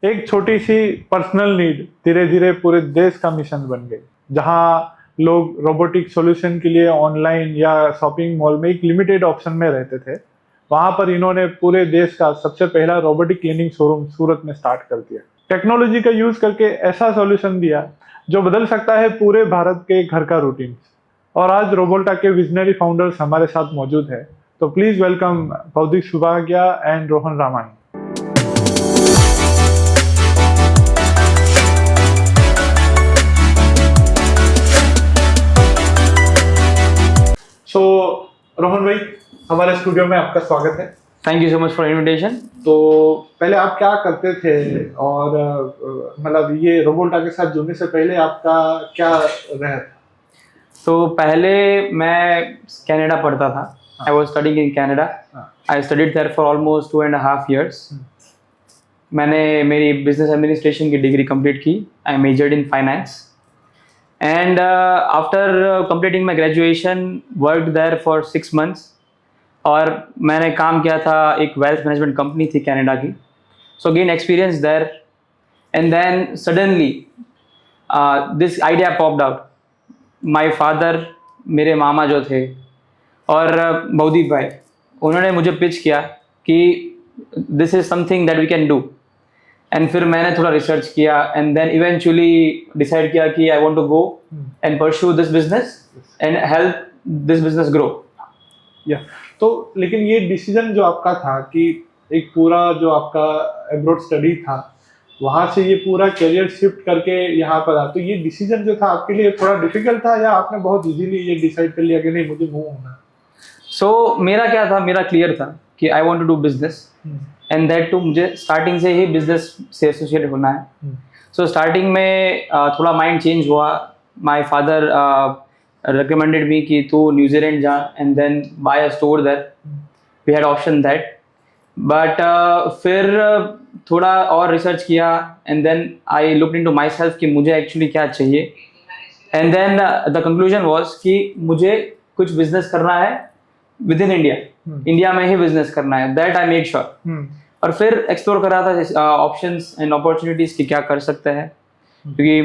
एक छोटी सी personal need धीरे धीरे पूरे देश का मिशन बन गई, जहाँ लोग रोबोटिक सॉल्यूशन के लिए ऑनलाइन या शॉपिंग मॉल में एक लिमिटेड ऑप्शन में रहते थे। वहां पर इन्होंने पूरे देश का सबसे पहला रोबोटिक क्लीनिंग शोरूम सूरत में स्टार्ट कर दिया। टेक्नोलॉजी का यूज करके ऐसा सॉल्यूशन दिया जो बदल सकता है पूरे भारत के घर का रूटीन। और आज रोबोल्टा के विजनरी फाउंडर्स हमारे साथ मौजूद है, तो प्लीज वेलकम भौतिक सुभाग्या एंड रोहन रामानी। सो रोहन भाई, हमारे स्टूडियो में आपका स्वागत है। Thank you so much for invitation. तो पहले आप क्या करते थे और मतलब ये रोबोल्टा के साथ जुड़ने से पहले आपका क्या रहा था? तो पहले मैं कनाडा पढ़ता था। I was studying in Canada. I studied there for almost 2.5 years। मैंने मेरी बिजनेस एडमिनिस्ट्रेशन की डिग्री कंप्लीट की। I majored in finance and after completing my graduation worked there for 6 months। और मैंने काम किया था एक वेल्थ मैनेजमेंट कंपनी थी कनाडा की। So gain experience there and then suddenly this idea popped out. My father, मेरे मामा जो थे और भवदीप भाई, उन्होंने मुझे पिच किया कि this is something that we can do. And फिर मैंने थोड़ा रिसर्च किया एंड देन इवेंचुअली डिसाइड किया कि I want to go and pursue this business and help this business grow. या तो लेकिन ये डिसीजन जो आपका था कि एक पूरा जो आपका एब्रॉड स्टडी था, वहां से ये पूरा करियर शिफ्ट करके यहाँ पर आ, तो ये डिसीजन जो था आपके लिए थोड़ा डिफिकल्ट था या आपने बहुत इजीली ये डिसाइड कर लिया कि नहीं मुझे मूव होना? सो मेरा क्या था, मेरा क्लियर था कि I want to do business and that too मुझे स्टार्टिंग से ही बिजनेस से एसोसिएट होना है। सो स्टार्टिंग में थोड़ा माइंड चेंज हुआ। माय फादर recommended me कि तू न्यूजीलैंड जा and then buy a store there. We had option that but फिर थोड़ा और रिसर्च किया and then I looked into myself कि मुझे एक्चुअली क्या चाहिए। And then the conclusion was कि मुझे कुछ बिजनेस करना है विद इन इंडिया। इंडिया में ही बिजनेस करना है, दैट आई मेक श्योर। और फिर एक्सप्लोर कर रहा था ऑप्शंस एंड अपॉर्चुनिटीज कि क्या कर सकते हैं, क्योंकि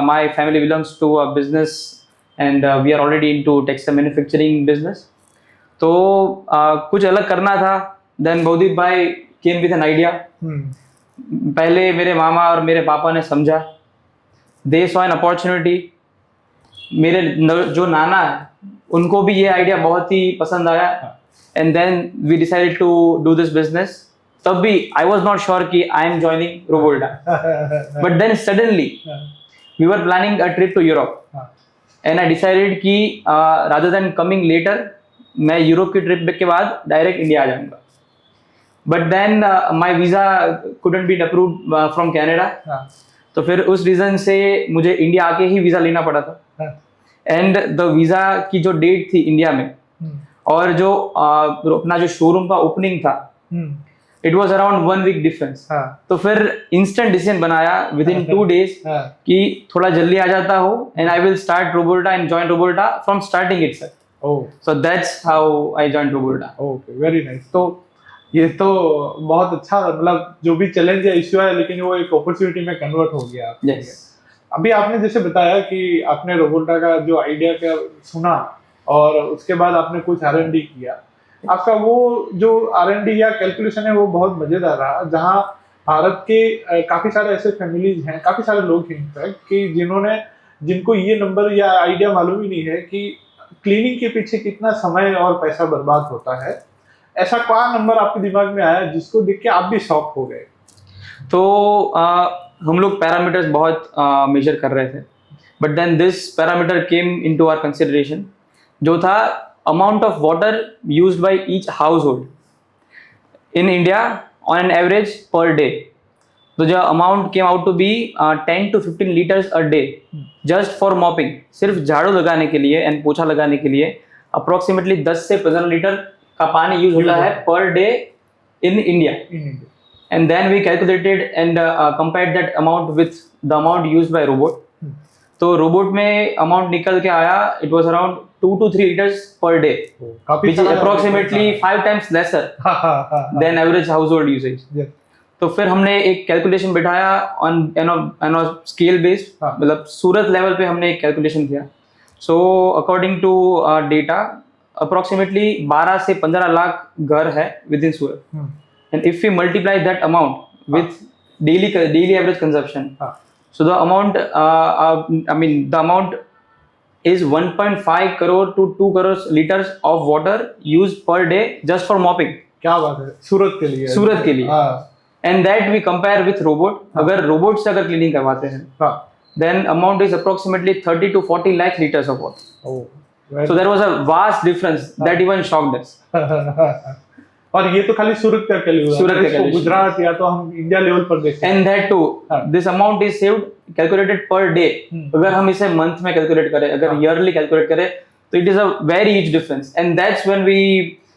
my family belongs to a business and we are already into textile manufacturing business। तो कुछ अलग करना था। then भवदीप भाई came with an idea। पहले मेरे मामा और मेरे पापा ने समझा, they saw an opportunity। मेरे जो नाना है उनको भी ये आइडिया बहुत ही पसंद आया and then we decided to do this business। तब भी I was not sure कि I am joining Robolta but then suddenly we were planning a trip to Europe and I decided कि rather than coming later मैं Europe की trip के बाद direct India आ जाऊंगा। But then my visa couldn't be approved from Canada। तो फिर उस रीज़न से मुझे इंडिया आके ही वीज़ा लेना पड़ा था। एंड द वीज़ा की जो डेट थी इंडिया में और जो अपना जो शोरूम का ओपनिंग था, it was around 1 week difference. तो फिर इंस्टेंट डिसीजन बनाया विद इन 2 days कि थोड़ा जल्दी आ जाता हो and I will start Robolta and join Robolta from starting itself. So that's how I join Robolta. Okay, very nice. तो ये तो बहुत अच्छा, मतलब जो भी चैलेंज या इश्यू है लेकिन वो एक अपॉर्चुनिटी में कन्वर्ट हो गया। yes। अभी आपने जैसे बताया कि आपने रोबोल्टा का जो आइडिया का सुना और उसके बाद आपने कुछ R&D किया। आपका वो जो R&D या कैलकुलेशन है वो बहुत मजेदार रहा, जहाँ भारत के काफी सारे ऐसे फैमिलीज हैं, काफी सारे लोग हैं इनफैक्ट कि जिनको ये नंबर या आइडिया मालूम ही नहीं है कि क्लीनिंग के पीछे कितना समय और पैसा बर्बाद होता है। ऐसा क्या नंबर आपके दिमाग में आया जिसको देख के आप भी शॉक हो गए? तो हम लोग पैरामीटर्स बहुत मेजर कर रहे थे, but then this parameter came into our consideration, जो था amount of water used by each household in India on an average per day। तो जो amount came out to be 10 to 15 liters a day just for mopping। सिर्फ झाड़ू लगाने के लिए and पोछा लगाने के लिए approximately 10 से 15 लीटर का पानी यूज होता है per day in India। And then we calculated and compared that amount with the amount used by robot। तो रोबोट में अमाउंट निकल के आया, it was around 2 to 3 liters per day, which is approximately 5 times lesser than average household usage। तो फिर हमने एक calculation बिठाया ऑन स्केल बेस्ड, हाँ। मतलब सूरत लेवल पे हमने एक कैलकुलेशन किया. So according to data approximately 12 से 15 लाख घर है with in Surat. And if we multiply that amount with daily average consumption, so the amount the amount is 1.5 crore to 2 crore liters of water used per day just for mopping. क्या बात है, सूरत के लिए. सूरत के लिए. And that we compare with robot. अगर robot से अगर क्लीनिंग करवाते हैं, then amount is approximately 30 to 40 lakh liters of water. Oh, so there was a vast difference that even shocked us. और ये तो खाली सूरत का कैलकुलेशन, सूरत का कैलकुलेशन, गुजरात या तो हम इंडिया लेवल पर देखें. And that too, this amount is saved calculated per day. अगर हम इसे मंथ में कैलकुलेट करें, अगर ईयरली कैलकुलेट करें, तो it is a very huge difference. And that's when we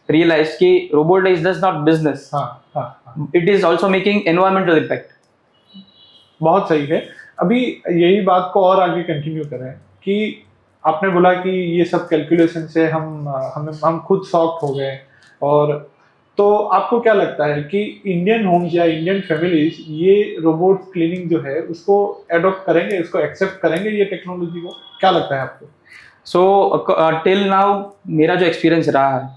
realized कि robot is just not business. It is also making environmental impact. बहुत सही है. अभी यही बात को और आगे कंटिन्यू करें कि आपने बोला कि ये सब कैलकुलेशन से हम खुद शॉक्ड हो गए. और तो आपको क्या लगता है कि इंडियन होम्स या इंडियन फैमिलीज ये रोबोट क्लीनिंग जो है उसको एडॉप्ट करेंगे, इसको एक्सेप्ट करेंगे ये टेक्नोलॉजी को? क्या लगता है आपको? सो टिल नाउ मेरा जो एक्सपीरियंस रहा है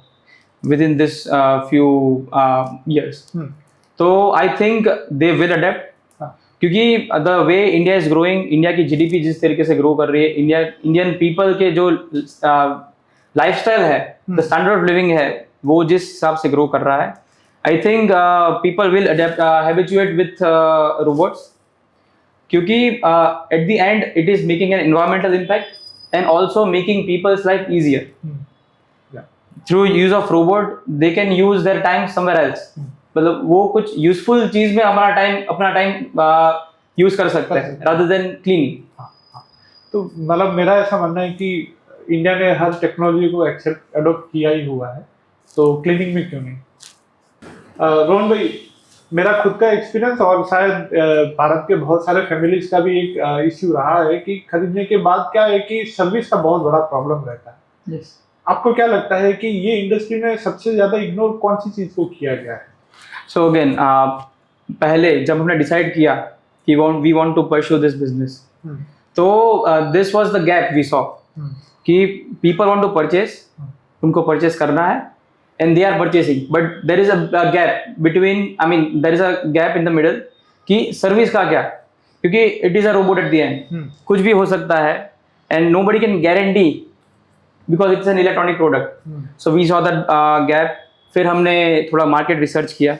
with in this few years, तो I think they will adapt. क्योंकि the way India is growing, India की जीडीपी जिस तरीके से ग्रो कर रही है, इंडियन पीपल के जो लाइफस्टाइल है, द स्टैंडर्ड ऑफ लिविंग है, वो जिस हिसाब से ग्रो कर रहा है, I think people will adapt habituate with robots. क्योंकि at the end it is making an environmental impact and also making people's life easier. Through use of robot they can use their time somewhere else. मतलब वो कुछ useful चीज में अपना time use कर सकते हैं रादर देन क्लीनिंग. तो मतलब मेरा ऐसा मानना है कि इंडिया ने हर टेक्नोलॉजी को एक्सेप्ट एडॉप्ट किया ही हुआ है, तो क्लीनिंग में क्यों नहीं? रोहन भाई, मेरा खुद का एक्सपीरियंस और शायद भारत के बहुत सारे फैमिलीज का भी एक इश्यू रहा है कि खरीदने के बाद क्या है कि सर्विस का बहुत बड़ा प्रॉब्लम रहता है. yes. आपको क्या लगता है कि ये इंडस्ट्री में सबसे ज्यादा इग्नोर कौन सी चीज को किया गया है? सो अगेन पहले जब हमने डिसाइड किया कि we want to pursue this business, तो this was the gap we saw कि पीपल वांट टू परचेज, उनको परचेज करना है and they are purchasing, but there is a gap between, I mean there is a gap in the middle कि service का क्या, क्योंकि it is a robot at the end. कुछ भी हो सकता है and nobody can guarantee because it's an electronic product. So we saw that gap. फिर हमने थोड़ा market research किया.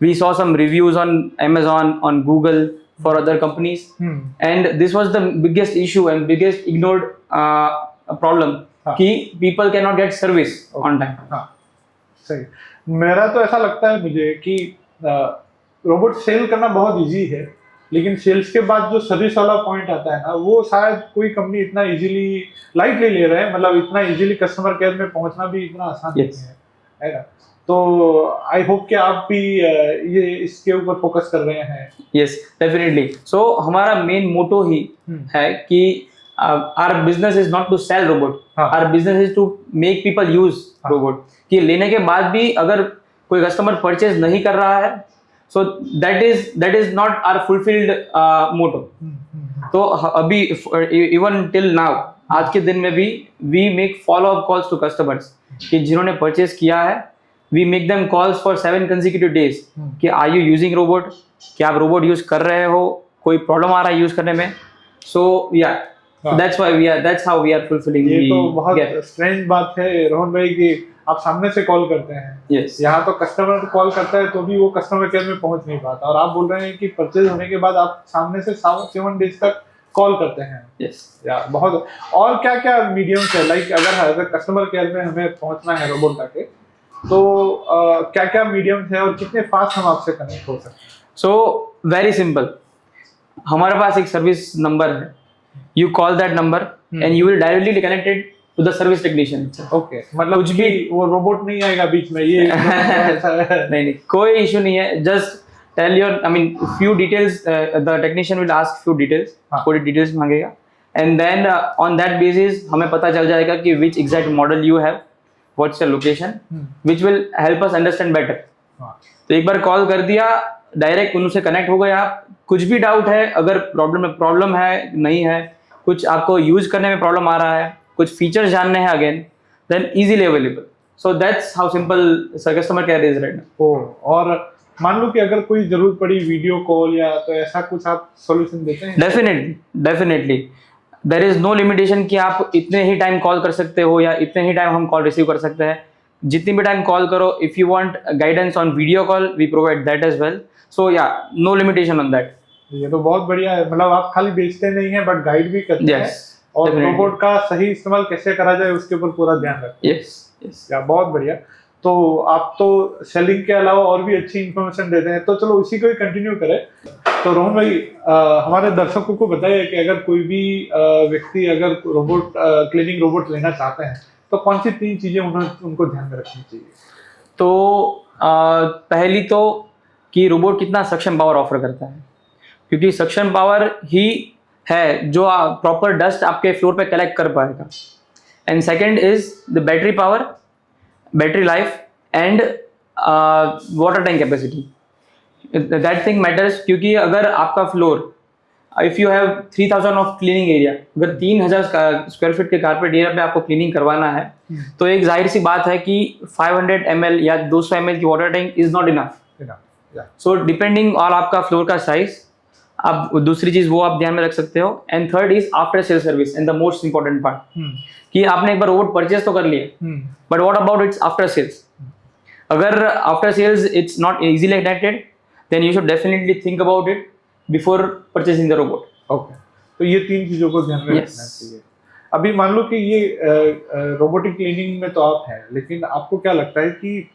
We saw some reviews on Amazon, on Google for other companies, and this was the biggest issue and biggest ignored problem कि people cannot get service on time. सही. मेरा तो ऐसा लगता है मुझे कि रोबोट सेल करना बहुत इजी है, लेकिन सेल्स के बाद जो सर्विस वाला पॉइंट आता है ना, वो शायद कोई कंपनी इतना इजीली लाइटली ले रहे हैं. मतलब इतना इजीली कस्टमर केयर में पहुंचना भी इतना आसान नहीं है ना. तो आई होप कि आप भी ये इसके ऊपर फोकस कर रहे हैं. Yes, definitely. सो हमारा मेन मोटो ही है कि our business is not to sell robot. Our business is to make people use robot. कि लेने के बाद भी अगर कोई कस्टमर परचेज नहीं कर रहा है, so that is not our fulfilled motto. तो अभी even till now, आज के दिन में भी we make follow up calls to customers कि जिन्होंने परचेज किया है, we make them calls for 7 consecutive days कि are you using robot, क्या आप रोबोट यूज कर रहे हो, कोई प्रॉब्लम आ रहा है यूज करने में. So yeah, that's how we are fulfilling. ये तो बहुत स्ट्रेंज बात है रोहन भाई कि आप सामने से कॉल करते हैं. yes. यहाँ तो कस्टमर कॉल करता है तो भी वो कस्टमर केयर में पहुंच नहीं पाता, और आप बोल रहे हैं कि परचेज होने के बाद आप सामने से 7 डेज तक कॉल करते हैं. yes. या बहुत. और क्या क्या मीडियम्स है, लाइक अगर कस्टमर केयर में हमें पहुंचना है रोबोट तक, तो क्या क्या मीडियम्स है और कितने फास्ट हम आपसे कनेक्ट हो सकते हैं? सो वेरी सिंपल, हमारे पास एक सर्विस नंबर है. You call that number and you will directly connected to the service technician. Okay. मतलब कुछ भी वो रोबोट नहीं आएगा बीच में ये नहीं, कोई इशू नहीं है. Just tell your, I mean, few details. The technician will ask few details. थोड़ी details मांगेगा, and then on that basis हमें पता चल जाएगा कि which exact model you have, what's your location, which will help us understand better. तो एक बार call कर दिया, डायरेक्ट उनसे कनेक्ट हो गए आप, कुछ भी डाउट है, अगर प्रॉब्लम है नहीं है, कुछ आपको यूज करने में प्रॉब्लम आ रहा है, कुछ फीचर्स जानने हैं again, then easily available. So that's how simple customer care is right now. और मान लो कि अगर कोई जरूरत पड़ी वीडियो कॉल या तो ऐसा कुछ आप सॉल्यूशन देते हैं? Definitely there is no limitation कि आप इतने ही टाइम कॉल कर सकते हो या इतने ही टाइम हम कॉल रिसीव कर सकते हैं. जितनी भी टाइम कॉल करो, if you want guidance on video call, we provide that as well. So yeah, no limitation on that. ये तो बहुत बढ़िया है, मतलब आप खाली बेचते नहीं हैं बट गाइड भी करते हैं, और definitely. रोबोट का सही इस्तेमाल कैसे करा जाए उसके ऊपर पूरा ध्यान रखते हैं. यस. या बहुत बढ़िया. तो आप तो सेलिंग के अलावा और भी अच्छी इन्फॉर्मेशन देते हैं, तो चलो उसी को ही कंटिन्यू करें. तो रोहन भाई, हमारे दर्शकों को बताइए कि अगर कोई भी व्यक्ति अगर रोबोट क्लीनिंग रोबोट लेना चाहते हैं तो कौन सी 3 चीजें उनको ध्यान में रखनी चाहिए? तो पहली तो कि रोबोट कितना सक्शन पावर ऑफर करता है, क्योंकि सक्शन पावर ही है जो प्रॉपर डस्ट आपके फ्लोर पे कलेक्ट कर पाएगा. And second is the battery power, battery life and water tank capacity. That thing matters, क्योंकि अगर आपका floor, if you have 3000 of cleaning area, अगर 3000 स्क्वायर फीट के कारपेट एरिया पे आपको क्लीनिंग करवाना है, तो एक जाहिर सी बात है कि 500 ml या 200 ml की water tank is not enough. So depending on आपका फ्लोर का साइज, आप दूसरी चीज वो आप ध्यान में रख सकते हो. And third is after sale service, and the most important part, कि आपने एक बार रोबोट परचेज तो कर लिया, but what about its after sales. अगर after sales it's not easily connected, then you should definitely think about it before purchasing the robot. Okay, तो ये 3 चीजों को ध्यान में रखना चाहिए. अभी मान लो कि ये रोबोटिक क्लीनिंग में तो आप हैं, लेकिन आपको क्या लगता है कि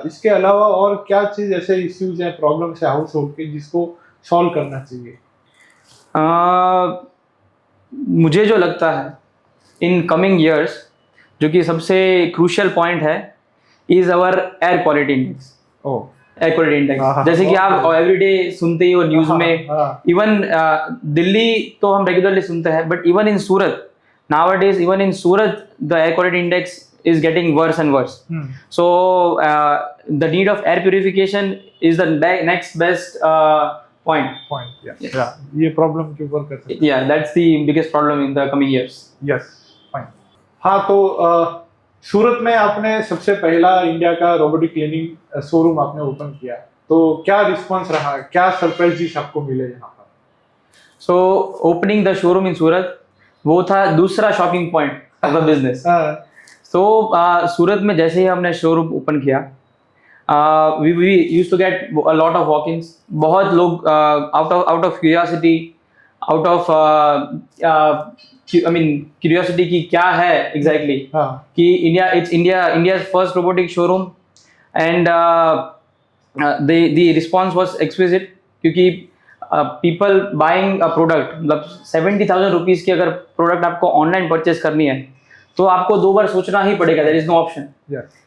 इसके अलावा और क्या चीज ऐसे इश्यूज हैं, प्रॉब्लम्स है हाउस होल्ड के, जिसको सॉल्व करना चाहिए? मुझे जो लगता है इन कमिंग ईयर्स, जो कि सबसे क्रूशियल पॉइंट है, is our air quality index. Air quality index, जैसे कि आप एवरीडे सुनते ही हो न्यूज में. इवन दिल्ली तो हम रेगुलरली सुनते हैं, but even in Surat nowadays, even in Surat, the air quality index is getting worse and worse. So the need of air purification is the next best point. Yeah, ये problem के ऊपर कर सकते हैं. Yeah, that's the biggest problem in the coming years. Yes, fine. हाँ, तो सूरत में आपने सबसे पहला इंडिया का रोबोटिक क्लीनिंग शोरूम आपने ओपन किया, तो क्या रिस्पांस रहा, क्या सरप्राइजेस आपको मिले यहाँ पर? So opening the showroom in Surat, वो था दूसरा shopping point of the business. तो सूरत में जैसे ही हमने शोरूम ओपन किया, we used to get a lot of walk-ins. बहुत लोग out of curiosity, out of I mean curiosity की क्या है एग्जैक्टली, कि India's first robotic showroom, and the response was exquisite, क्योंकि पीपल बाइंग अ प्रोडक्ट, मतलब 70,000 rupees की अगर प्रोडक्ट आपको ऑनलाइन परचेज करनी है तो आपको 2 बार सोचना ही पड़ेगा. There is no option.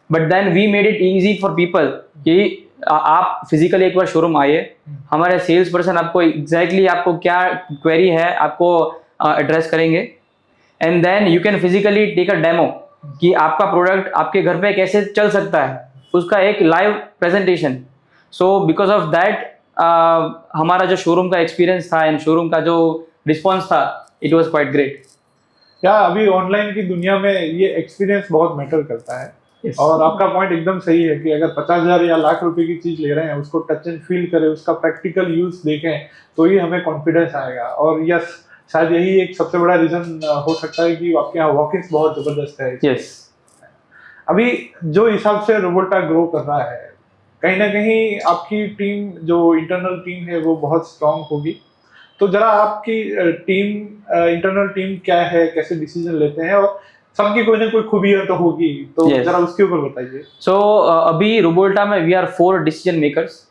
But then we made it easy for people कि आप फिजिकली एक बार शोरूम आइए, हमारे सेल्स पर्सन आपको एग्जैक्टली आपको क्या क्वेरी है आपको एड्रेस करेंगे, and then you can physically take a demo कि आपका प्रोडक्ट आपके घर पे कैसे चल सकता है, उसका एक live presentation. So because of that हमारा जो शोरूम का एक्सपीरियंस था एंड शोरूम का जो रिस्पॉन्स था, इट वाज क्वाइट ग्रेट. क्या अभी ऑनलाइन की दुनिया में ये एक्सपीरियंस बहुत मैटर करता है. और आपका पॉइंट एकदम सही है कि अगर 50,000 या लाख रुपए की चीज ले रहे हैं, उसको टच एंड फील करें, उसका प्रैक्टिकल यूज देखें, तो ही हमें कॉन्फिडेंस आएगा. और यस, शायद यही एक सबसे बड़ा रीजन हो सकता है कि आपके यहाँ वॉक-इन्स बहुत जबरदस्त है. यस. अभी जो हिसाब से रोबोटा ग्रो कर रहा है, कहीं ना कहीं आपकी टीम, जो इंटरनल टीम है, वो बहुत स्ट्रांग होगी. तो जरा आपकी टीम, इंटरनल टीम क्या है, कैसे डिसीजन लेते हैं, और सबकी कोई ना कोई खूबियां तो होगी, तो जरा उसके ऊपर बताइए. सो अभी रोबोल्टा में वी आर 4 डिसीजन मेकर्स,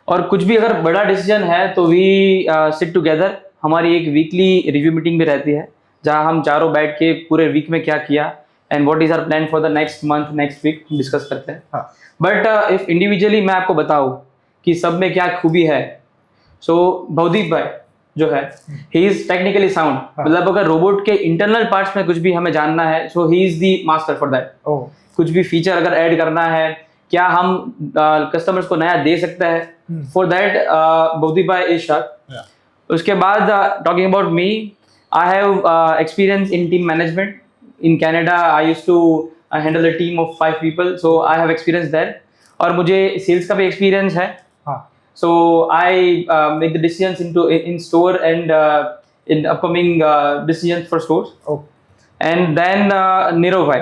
और कुछ भी अगर बड़ा डिसीजन है तो वी सिट टुगेदर. हमारी एक वीकली रिव्यू मीटिंग भी रहती है, जहां हम चारों बैठ के पूरे वीक में क्या किया and what is our plan for the next month, next week discuss करते हैं. बट इफ इंडिविजुअली मैं आपको बताऊं कि सब में क्या खूबी है, सो भवदीप भाई जो है, ही इज टेक्निकली साउंड. मतलब अगर रोबोट के इंटरनल पार्ट्स में कुछ भी हमें जानना है, so he is the master for that. कुछ भी फीचर अगर ऐड करना है क्या हम कस्टमर्स को नया दे सकते हैं, फॉर दैट भौतिक भाई इज शार्क। उसके बाद talking about me, I have experience in team management in Canada. I used to handle a team of 5 people, so I have experience there. और मुझे सेल्स का भी एक्सपीरियंस है। So I make the decisions in store and in upcoming decisions for stores. Okay. And then Nirav bhai.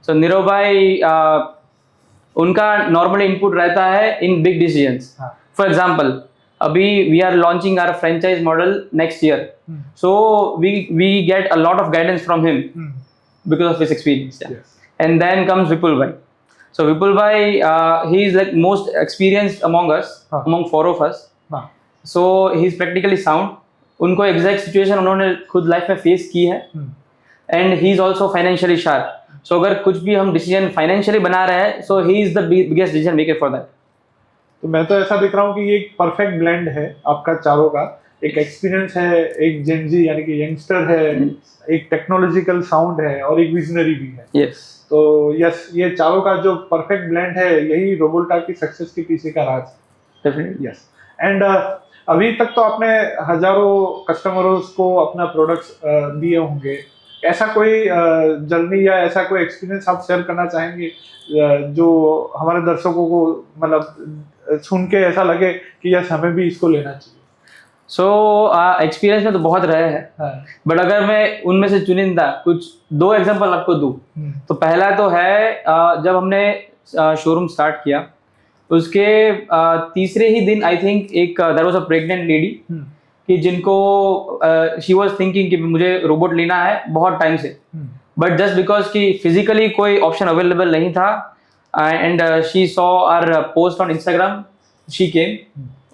So Nirav bhai, उनका normally input रहता है in big decisions. For example, अभी we are launching our franchise model next year. So we get a lot of guidance from him because of his experience. Yeah. Yes. And then comes Vipul bhai. So Vipul bhai, he is like most experienced among us, among 4 of us. So he is practically sound. उनको exact situation उन्होंने खुद life में face की है, and he is also financially sharp. So अगर कुछ भी हम डिसीजन फाइनेंशियली बना रहे हैं, so he is the biggest decision maker for that. तो मैं तो ऐसा देख रहा हूँ कि ये एक परफेक्ट ब्लेंड है आपका चारों का। एक एक्सपीरियंस है, एक जेनजी यानी कि यंगस्टर है, एक टेक्नोलॉजिकल साउंड है और एक विजनरी भी है। Yes. तो यस, ये चारों का जो परफेक्ट ब्लेंड है, यही रोबोल्टा की सक्सेस के पीछे का राज है। Definitely. यस। एंड अभी तक तो आपने हजारों कस्टमर्स को अपना प्रोडक्ट्स दिए होंगे। ऐसा कोई जर्नी या ऐसा कोई एक्सपीरियंस आप शेयर करना चाहेंगे जो हमारे दर्शकों को मतलब सुन के ऐसा लगे कि यस हमें भी इसको लेना चाहिए? सो एक्सपीरियंस में तो बहुत रहे हैं, बट अगर मैं उनमें से चुनिंदा कुछ 2 एग्जांपल आपको दूं, तो पहला तो है जब हमने शोरूम स्टार्ट किया, उसके तीसरे ही दिन आई थिंक एक there was a pregnant lady कि जिनको शी वाज थिंकिंग कि मुझे रोबोट लेना है बहुत टाइम से, बट जस्ट बिकॉज कि फिजिकली कोई ऑप्शन अवेलेबल नहीं था, and she saw our post on Instagram, she came,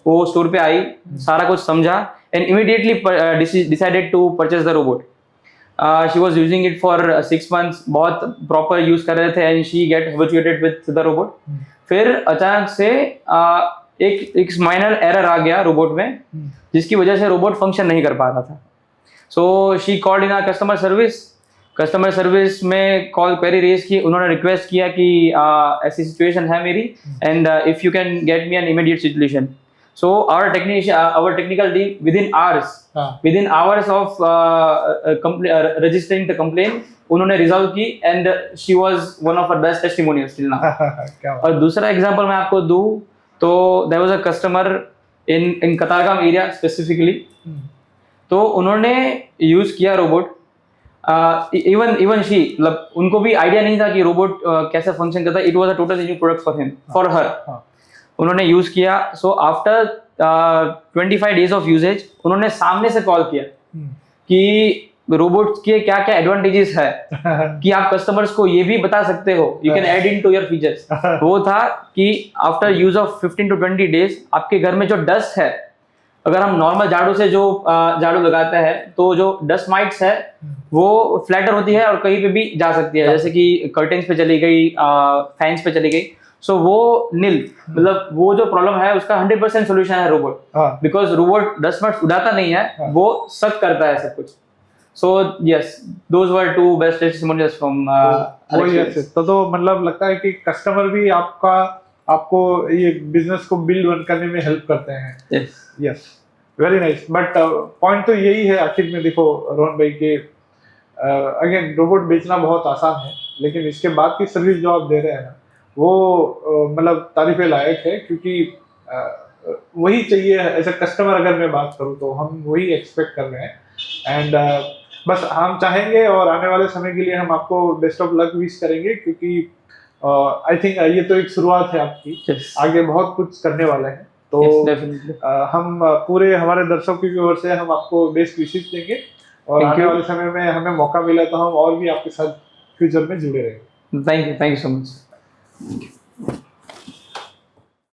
वो स्टोर पे आई, सारा कुछ समझा and immediately decided to purchase the robot. She was using it for 6 months, बहुत प्रॉपर यूज कर रहे थे and she get habituated with the robot. फिर अचानक से एक माइनर एरर आ गया रोबोट में, जिसकी वजह से रोबोट फंक्शन नहीं कर पा रहा था। So she called in our customer service में कॉल क्वेरी रेज की, उन्होंने रिक्वेस्ट किया कि ऐसी सिचुएशन है मेरी and if you can get me an immediate solution. So our technical team within hours of registering the complaint, उन्होंने resolve की and she was one of our best testimonials till now. और दूसरा example मैं आपको दूँ तो there was a customer in Katargam area specifically, तो उन्होंने use किया रोबोट, even she, मतलब उनको भी आइडिया नहीं था कि रोबोट कैसे फंक्शन करता है। It was a totally new product for her. उन्होंने यूज किया। So after 25 days of usage उन्होंने सामने से कॉल किया कि रोबोट के क्या क्या एडवांटेजेस है कि आप कस्टमर्स को ये भी बता सकते हो, you can add into your features. वो था कि after use of 15 to 20 days आपके घर में जो डस्ट है, अगर हम नॉर्मल झाड़ू से जो झाड़ू लगाते हैं तो जो डस्ट माइट्स है वो फ्लैटर होती है और कहीं पे भी जा सकती है, जैसे कि कर्टेन्स पे चली गई, फैंस पे चली गई। सो वो नील, मतलब वो जो प्रॉब्लम है उसका 100% सोल्यूशन है robot, because robot dust mites उड़ाता नहीं है, वो सक करता है सब कुछ। So yes, those were 2 best testimonials from तो मतलब लगता है कि कस्टमर भी आपको ये बिजनेस को बिल्ड करने में हेल्प करते हैं। Yes, very nice. But point तो यही है आखिर में, देखो रोहन भाई के अगेन रोबोट बेचना बहुत आसान है, लेकिन इसके बाद की सर्विस जो आप दे रहे हैं ना, वो मतलब तारीफे लायक है, क्योंकि वही चाहिए एज अ कस्टमर। अगर मैं बात करूँ तो हम वही एक्सपेक्ट कर रहे हैं एंड बस हम चाहेंगे और आने वाले समय के लिए हम आपको बेस्ट ऑफ लक विश करेंगे, क्योंकि आई थिंक ये तो एक शुरुआत है आपकी, आगे बहुत कुछ करने वाले हैं। तो हम पूरे हमारे दर्शकों की ओर से हम आपको बेस्ट विशेस देंगे और आने वाले समय में हमें मौका मिला तो हम और भी आपके साथ फ्यूचर में जुड़े रहेंगे। Thank you so much.